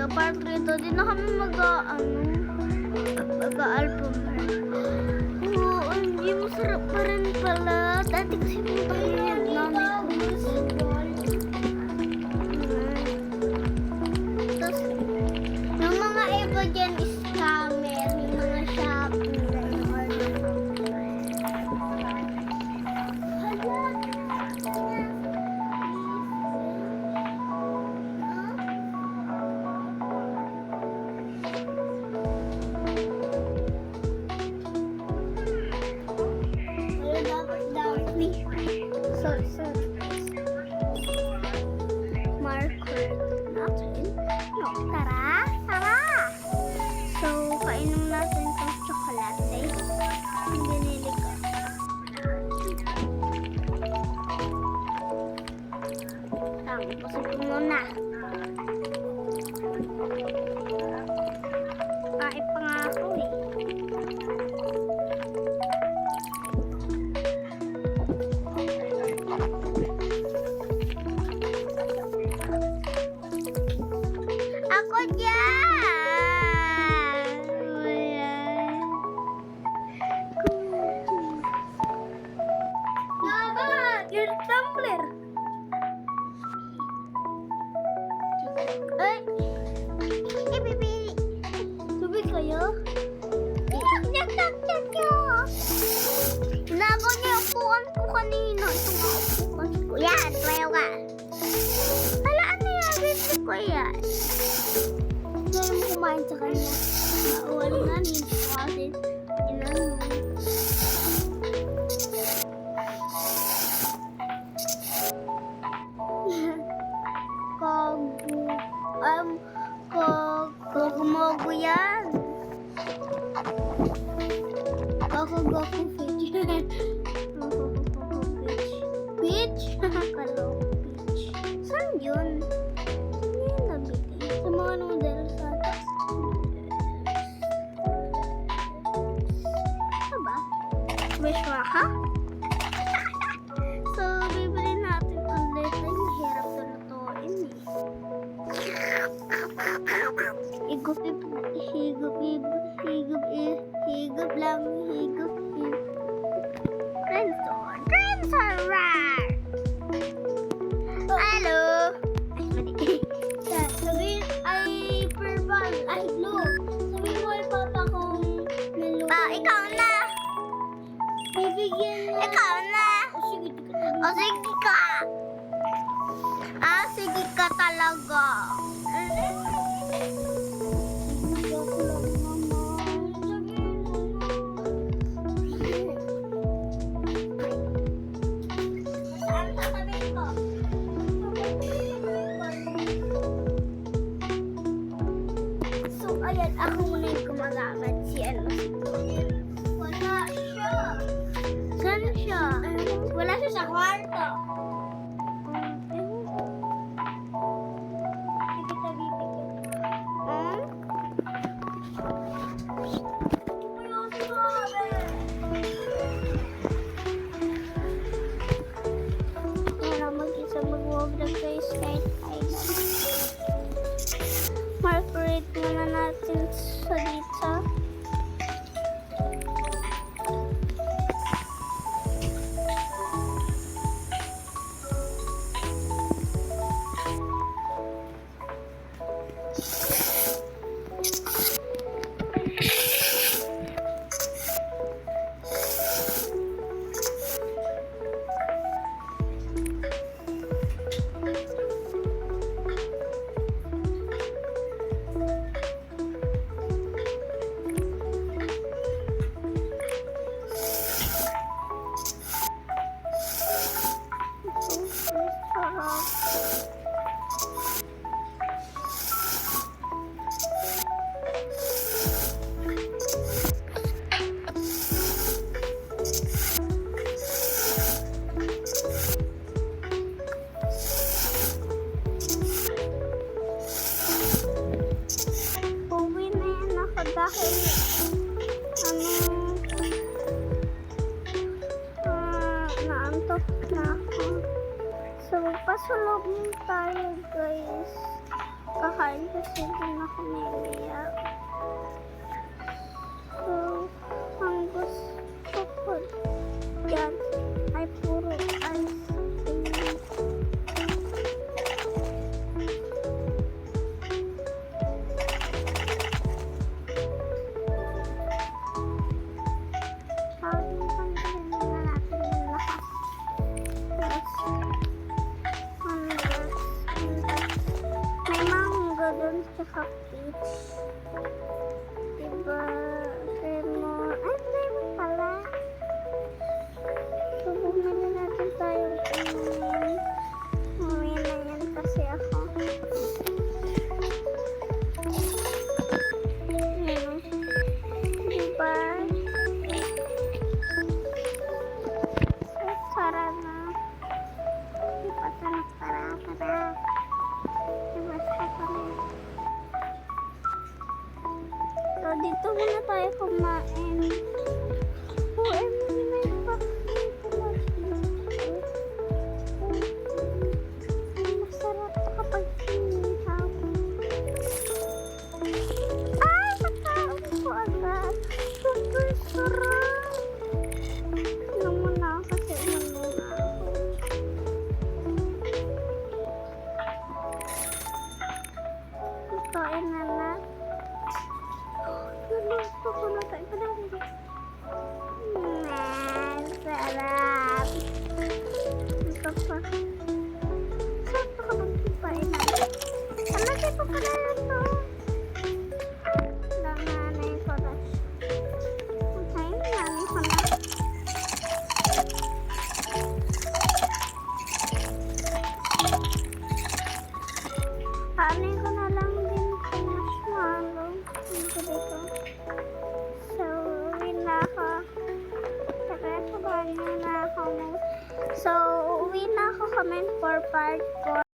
Sa part 3 to, di na kami mag-album. Oo, hindi masarap pa rin pala. Dati kasi pinapahiyag namin. Tapos, yung mga iba dyan is scammer. Yung mga shopping na in-order. Marker natin. No, tara, tara. So, kainom natin itong tsokolate. Ang binili ko. Tapos ito muna. Kain pa nga ako eh. Ako dyan! Ayan. Your tumbler! Ay! Ibibili! Tubig kayo? Yak! Nabang niya yung upuan ko kanina. Ito nga upuan ko. Yan! Tumayo ka! Hala, ano yan? Bibili ko yan. Ngayon mo kumain sa kanya. Nauwan na, hindi ko kasi inano. Gogu yan. Gogu fish. Beach? Kalong beach. Saan yun? Yan nabili. Sa mga noodles ata. Ano ba? Wish mo, ha? So, bibili natin ulit. Ay, mahirap sa lutuin eh. Higup lang, higup. Trends are rare. Hello. Ay, mali. Sabihin, ay, purple. Ay, blue. Sabihin mo ay papa kong blue. Ikaw na. Bibigyan na. Ikaw na. Sige ka. Sige ka talaga. Ayan, ako muna yung gumagamit si ano. Wala siya. Saan siya? Wala siya sa kwarto. Sige, tabi-bigyan. Wala mag-isa mag-wog the face kahit markerate muna natin sa dito. naantok na ako. So, pasulog tayo guys. kain kasi din ako naiiyak. So, ang gusto ko dyan ay puro ice cream. May mango dun sa peach. Diba? Lemon. Ay, lemon pala. So, bumili natin tayo. Uwi na yan kasi ako. Ayan. Diba? So, tara na. Diba? Tara. So, dito muna tayo kumain. May masarap to kapag sinihaw. Ay, nakaon ko agad. Super sarap. Ano muna kasi umano ako. Kain na na. Nalito ko na tayo. Sarap. Ito pa. Sarap pa ka magtipain na. Ano tipo pa na ito? Langanay ko na siya. Okay, langanay ko na. Kaanay ko na lang din sa marshmallow. Dito dito. So, uwi na ako. Saka sabahan niyo na ako. So, uwi na ako comment for part 4.